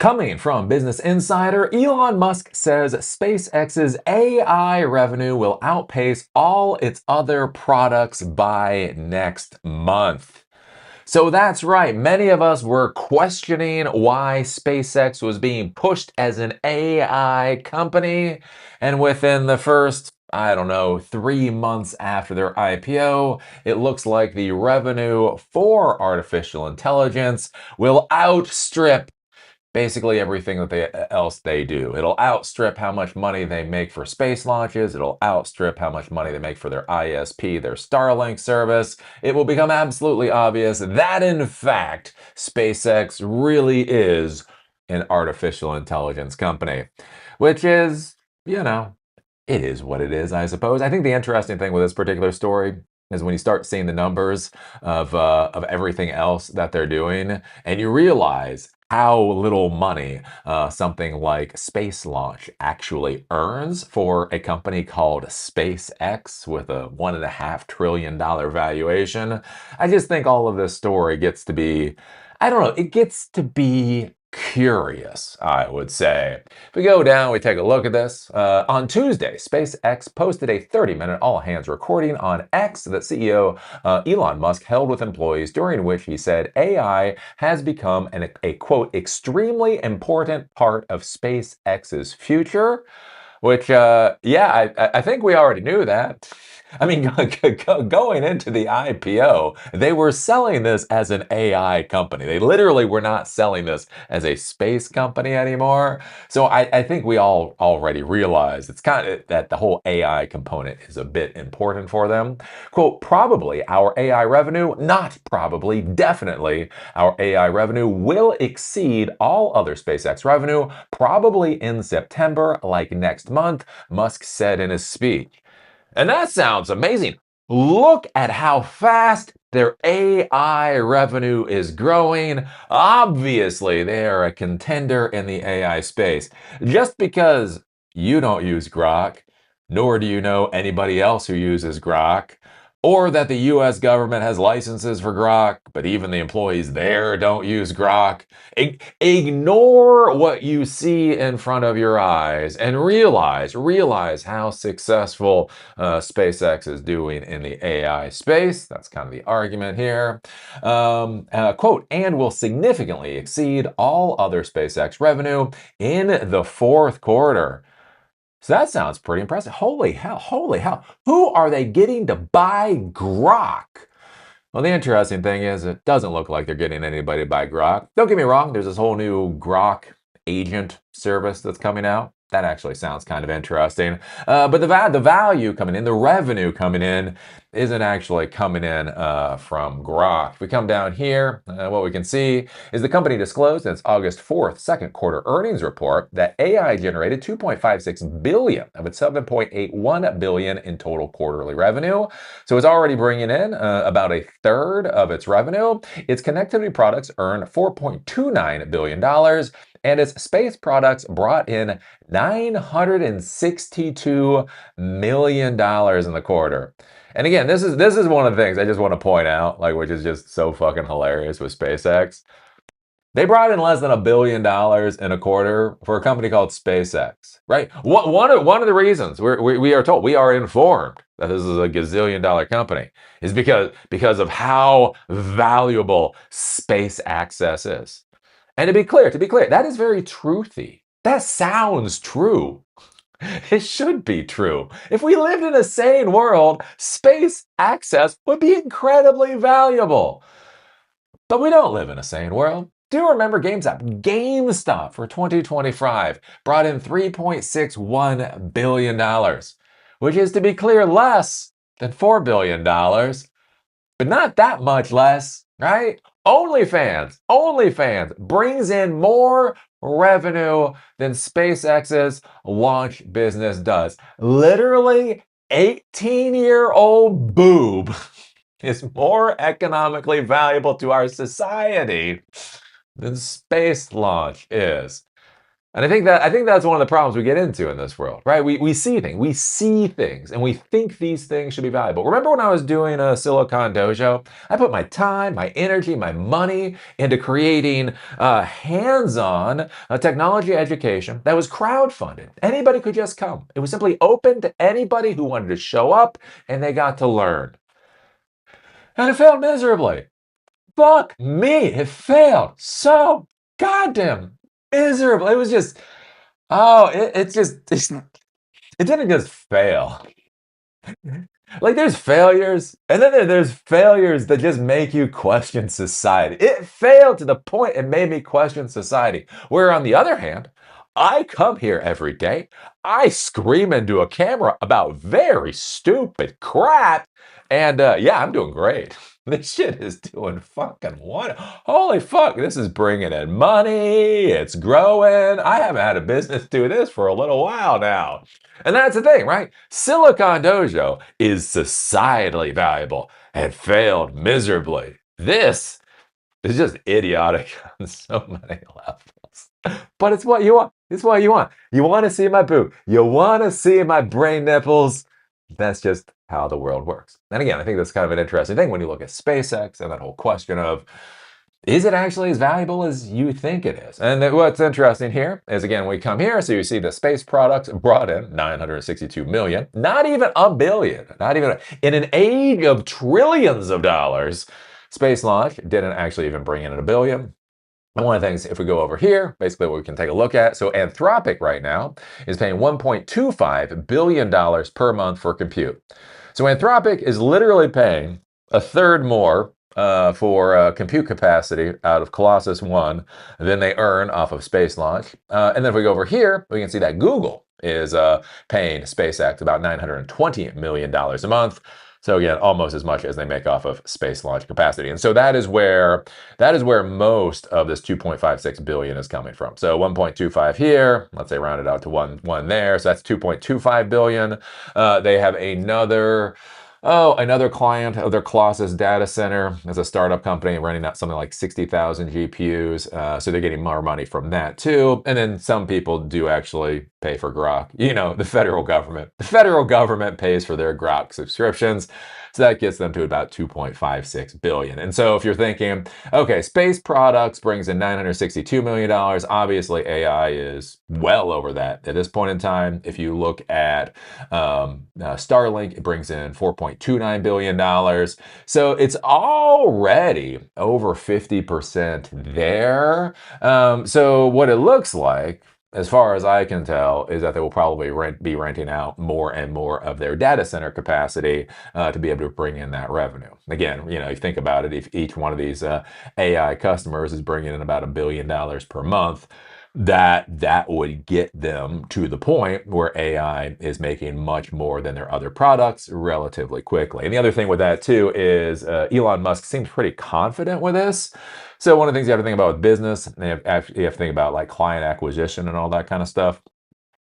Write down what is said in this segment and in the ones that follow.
Coming from Business Insider, Elon Musk says SpaceX's AI revenue will outpace all its other products by next month. So that's right, many of us were questioning why SpaceX was being pushed as an AI company, and within the first, I don't know, 3 months after their IPO, it looks like the revenue for artificial intelligence will outstrip basically everything else they do. It'll outstrip how much money they make for space launches. It'll outstrip how much money they make for their ISP, their Starlink service. It will become absolutely obvious that, in fact, SpaceX really is an artificial intelligence company, which is, it is what it is, I suppose. I think the interesting thing with this particular story is when you start seeing the numbers of everything else that they're doing, and you realize how little money something like space launch actually earns for a company called SpaceX with a $1.5 trillion valuation. I just think all of this story gets to be, I don't know, it gets to be curious, I would say. If we go down, we take a look at this. On Tuesday, SpaceX posted a 30-minute all-hands recording on X that CEO Elon Musk held with employees, during which he said AI has become a quote, extremely important part of SpaceX's future, which, I think we already knew that. I mean, going into the IPO, they were selling this as an AI company. They literally were not selling this as a space company anymore. So I think we all already realized it's kind of that the whole AI component is a bit important for them. Quote, probably our AI revenue, not probably, definitely our AI revenue will exceed all other SpaceX revenue, probably in September, like next month, Musk said in his speech. And that sounds amazing. Look at how fast their AI revenue is growing. Obviously, they are a contender in the AI space. Just because you don't use Grok, nor do you know anybody else who uses Grok, or that the US government has licenses for Grok, but even the employees there don't use Grok. Ignore what you see in front of your eyes and realize how successful SpaceX is doing in the AI space. That's kind of the argument here. Quote, and will significantly exceed all other SpaceX revenue in the fourth quarter. So that sounds pretty impressive. Holy hell, holy hell. Who are they getting to buy Grok? Well, the interesting thing is it doesn't look like they're getting anybody to buy Grok. Don't get me wrong, there's this whole new Grok agent service that's coming out. That actually sounds kind of interesting. But the value coming in, the revenue coming in, isn't actually coming in from Grok. If we come down here, what we can see is the company disclosed in its August 4th second quarter earnings report that AI generated $2.56 billion of its $7.81 billion in total quarterly revenue. So it's already bringing in about a third of its revenue. Its connectivity products earned $4.29 billion, and its space products brought in $962 million in the quarter. And again, this is one of the things I just want to point out, like, which is just so fucking hilarious with SpaceX. They brought in less than $1 billion in a quarter for a company called SpaceX, right? One of the reasons we are told, we are informed that this is a gazillion-dollar company is because of how valuable space access is. And to be clear, that is very truthy. That sounds true. It should be true. If we lived in a sane world, space access would be incredibly valuable. But we don't live in a sane world. Do you remember GameStop? GameStop for 2025 brought in $3.61 billion, which is, to be clear, less than $4 billion, but not that much less, right? OnlyFans brings in more revenue than SpaceX's launch business does. Literally, 18-year-old boob is more economically valuable to our society than space launch is. And I think that's one of the problems we get into in this world, right? We see things, and we think these things should be valuable. Remember when I was doing a Silicon Dojo? I put my time, my energy, my money into creating hands-on technology education that was crowdfunded. Anybody could just come. It was simply open to anybody who wanted to show up, and they got to learn. And it failed miserably. Fuck me, it failed so goddamn miserable. It was just, oh, it didn't just fail. Like there's failures, and then there's failures that just make you question society. It failed to the point it made me question society. Where on the other hand, I come here every day, I scream into a camera about very stupid crap, and yeah, I'm doing great. This shit is doing fucking what? Holy fuck, this is bringing in money. It's growing. I haven't had a business do this for a little while now. And that's the thing, right? Silicon Dojo is societally valuable and failed miserably. This is just idiotic on so many levels. But it's what you want. It's what you want. You want to see my boob. You want to see my brain nipples. That's just how the world works. And again, I think that's kind of an interesting thing when you look at SpaceX and that whole question of, is it actually as valuable as you think it is? And what's interesting here is, again, we come here, so you see the space products brought in 962 million, not even a billion, not even in an age of trillions of dollars. Space launch didn't actually even bring in a billion. And one of the things, if we go over here, basically what we can take a look at, so Anthropic right now is paying $1.25 billion per month for compute. So Anthropic is literally paying a third more for compute capacity out of Colossus 1 than they earn off of space launch. And then if we go over here, we can see that Google is paying SpaceX about $920 million a month. So again, almost as much as they make off of space launch capacity. And so that is where most of this 2.56 billion is coming from. So 1.25 here, let's say round it out to one there. So that's 2.25 billion. They have another client of their Colossus data center is a startup company renting out something like 60,000 GPUs. So they're getting more money from that too. And then some people do actually pay for Grok. You know, the federal government. The federal government pays for their Grok subscriptions. So that gets them to about 2.56 billion. And so if you're thinking, okay, space products brings in $962 million, obviously AI is well over that at this point in time. If you look at Starlink, it brings in $4.29 billion. So it's already over 50% there. So what it looks like, as far as I can tell, is that they will probably be renting out more and more of their data center capacity to be able to bring in that revenue. Again, you know, you think about it, if each one of these AI customers is bringing in about $1 billion per month, that would get them to the point where AI is making much more than their other products relatively quickly. And the other thing with that too is Elon Musk seems pretty confident with this. So one of the things you have to think about with business, and you have to think about like client acquisition and all that kind of stuff,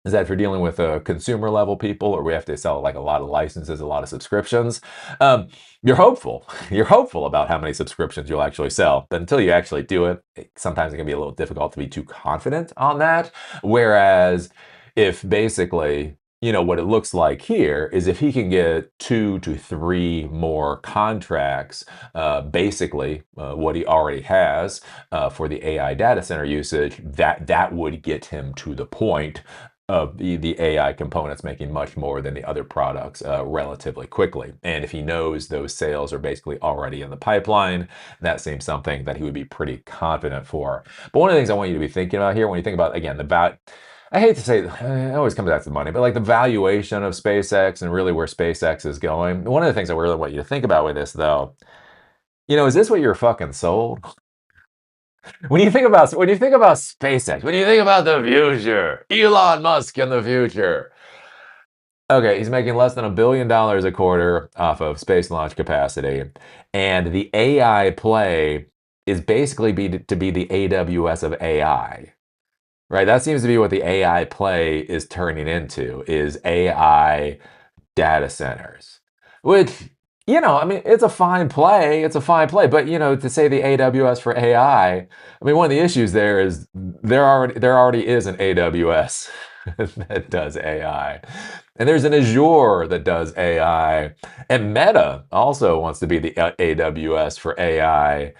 is that if you're dealing with consumer level people, or we have to sell like a lot of licenses, a lot of subscriptions, you're hopeful. You're hopeful about how many subscriptions you'll actually sell. But until you actually do it, sometimes it can be a little difficult to be too confident on that. Whereas if basically, you know, what it looks like here is if he can get 2 to 3 more contracts, basically what he already has for the AI data center usage, that would get him to the point of the AI components making much more than the other products relatively quickly. And if he knows those sales are basically already in the pipeline, that seems something that he would be pretty confident for. But one of the things I want you to be thinking about here, when you think about, again, I hate to say, it always comes back to the money, but like the valuation of SpaceX and really where SpaceX is going. One of the things I really want you to think about with this, though, you know, is this what you're fucking sold? When you think about SpaceX, when you think about the future, Elon Musk in the future, okay, he's making less than $1 billion a quarter off of space launch capacity, and the AI play is basically to be the AWS of AI, right? That seems to be what the AI play is turning into, is AI data centers, which I mean, it's a fine play. It's a fine play. But to say the AWS for I mean, one of the issues there is there already is an AWS that does AI. And there's an Azure that does AI. And Meta also wants to be the AWS for AI.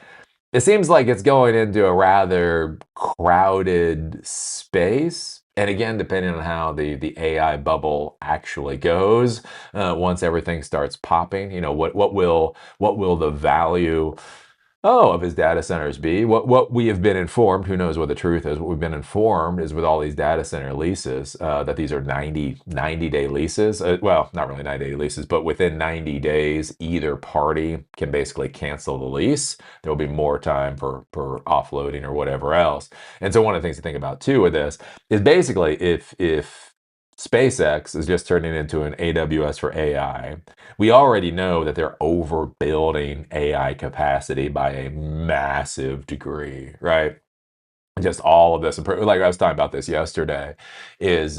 It seems like it's going into a rather crowded space. And again, depending on how the AI bubble actually goes, once everything starts popping, what will the value of his data centers be? What we have been informed, who knows what the truth is, what we've been informed is with all these data center leases, that these are 90-day leases. Well, not really 90-day leases, but within 90 days, either party can basically cancel the lease. There'll be more time for offloading or whatever else. And so one of the things to think about too with this is basically if SpaceX is just turning into an AWS for AI, we already know that they're overbuilding AI capacity by a massive degree, right? Just all of this, like I was talking about this yesterday, is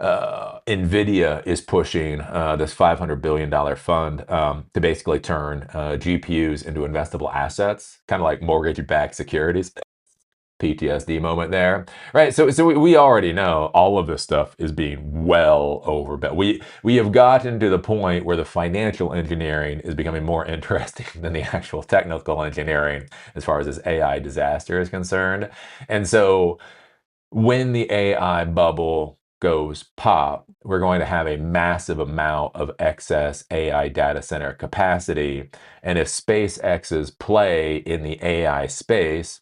Nvidia is pushing this $500 billion fund to basically turn GPUs into investable assets, kind of like mortgage-backed securities. PTSD moment there, right? So we already know all of this stuff is being well overbet. We have gotten to the point where the financial engineering is becoming more interesting than the actual technical engineering as far as this AI disaster is concerned. And so when the AI bubble goes pop, we're going to have a massive amount of excess AI data center capacity. And if SpaceX's play in the AI space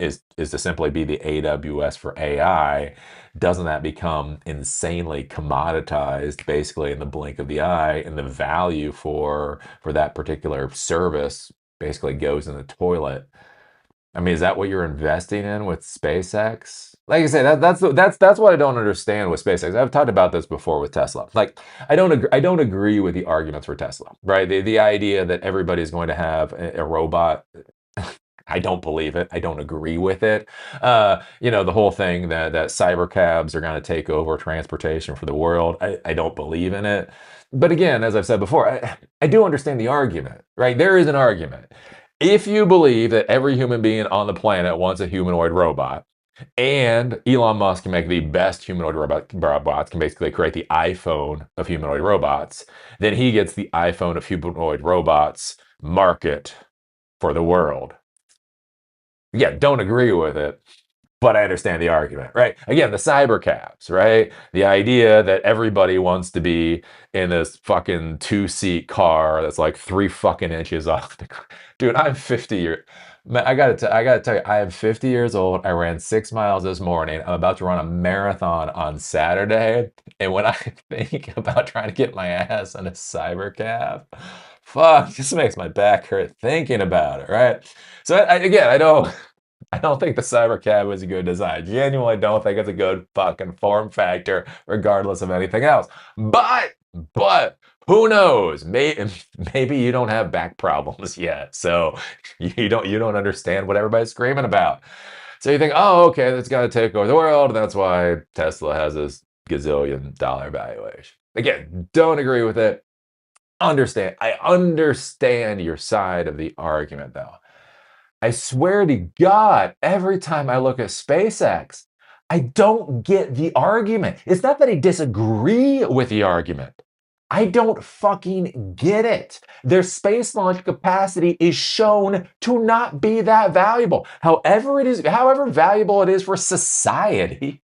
is to simply be the AWS for AI, doesn't that become insanely commoditized basically in the blink of the eye, and the value for that particular service basically goes in the toilet? I mean, is that what you're investing in with SpaceX? Like I say, that's what I don't understand with SpaceX. I've talked about this before with Tesla. Like, I don't agree with the arguments for Tesla, right? The idea that everybody's going to have a robot. I don't believe it. I don't agree with it. The whole thing that cyber cabs are going to take over transportation for the world. I don't believe in it. But again, as I've said before, I do understand the argument, right? There is an argument. If you believe that every human being on the planet wants a humanoid robot, and Elon Musk can make the best humanoid robots, can basically create the iPhone of humanoid robots, then he gets the iPhone of humanoid robots market for the world. Yeah, don't agree with it, but I understand the argument, right? Again, the cyber cabs, right? The idea that everybody wants to be in this fucking two-seat car that's like 3 fucking inches off the ground. Dude, I'm 50 years. Man, I gotta tell you, I am 50 years old. I ran 6 miles this morning. I'm about to run a marathon on Saturday. And when I think about trying to get my ass on a cyber cab, fuck, this makes my back hurt thinking about it, right? So again, I don't think the Cybercab was a good design. Genuinely don't think it's a good fucking form factor, regardless of anything else. But who knows? Maybe you don't have back problems yet, so you don't understand what everybody's screaming about. So you think, oh, okay, that's gonna take over the world. And that's why Tesla has this gazillion-dollar valuation. Again, don't agree with it. I understand your side of the argument, though. I swear to God, every time I look at SpaceX, I don't get the argument. It's not that I disagree with the argument. I don't fucking get it. Their space launch capacity is shown to not be that valuable. However valuable it is for society,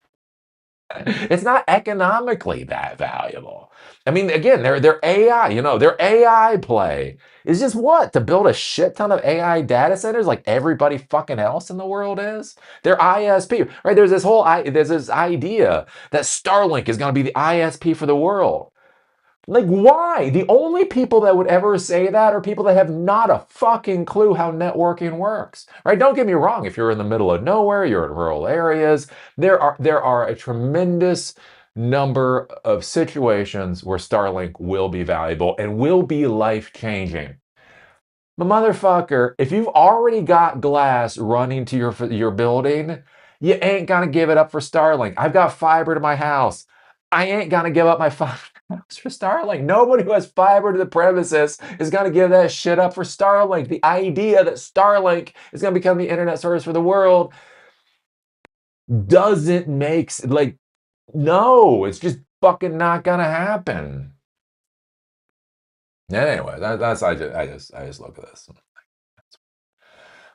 it's not economically that valuable. I mean, again, their AI, their AI play is just what? To build a shit ton of AI data centers like everybody fucking else in the world is? Their ISP, right? There's this idea that Starlink is going to be the ISP for the world. Like, why? The only people that would ever say that are people that have not a fucking clue how networking works, right? Don't get me wrong. If you're in the middle of nowhere, you're in rural areas, there are a tremendous number of situations where Starlink will be valuable and will be life-changing. But motherfucker, if you've already got glass running to your building, you ain't gonna give it up for Starlink. I've got fiber to my house. I ain't gonna give up my fiber. For Starlink. Nobody who has fiber to the premises is going to give that shit up for Starlink. The idea that Starlink is going to become the internet service for the world doesn't make like no, it's just fucking not going to happen. Anyway, that's I just look at this.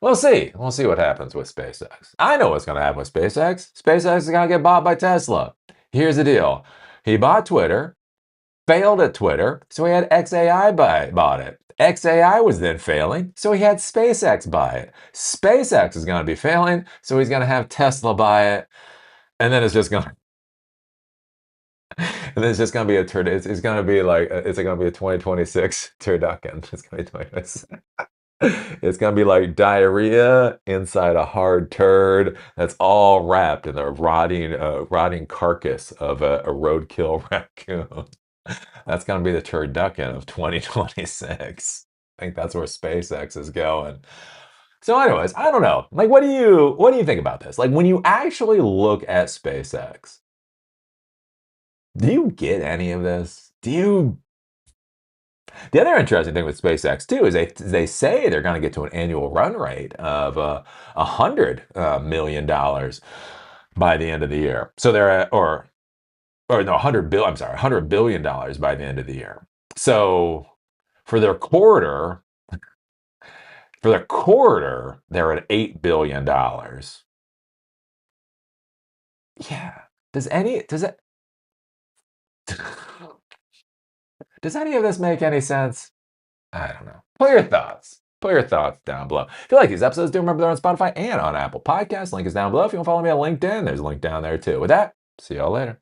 We'll see. We'll see what happens with SpaceX. I know what's going to happen with SpaceX. SpaceX is going to get bought by Tesla. Here's the deal. He bought Twitter, failed at Twitter, so he had XAI bought it. XAI was then failing, so he had SpaceX buy it. SpaceX is going to be failing, so he's going to have Tesla buy it, and then it's just going to and then it's just going to be a turd. It's going to be like it's going to be a 2026 turducken. It's going to be 2026. It's gonna be like diarrhea inside a hard turd that's all wrapped in the rotting carcass of a roadkill raccoon. That's gonna be the turducken of 2026. I think that's where SpaceX is going. So, anyways, I don't know. Like, what do you think about this? Like, when you actually look at SpaceX, do you get any of this? The other interesting thing with SpaceX too is they say they're going to get to an annual run rate of $100 million by the end of the year. So they're at, or no, 100 bill. I'm sorry, $100 billion by the end of the year. So for their quarter, they're at $8 billion. Yeah. Does any of this make any sense? I don't know. Put your thoughts. Put your thoughts down below. If you like these episodes, do remember they're on Spotify and on Apple Podcasts. Link is down below. If you want to follow me on LinkedIn, there's a link down there too. With that, see y'all later.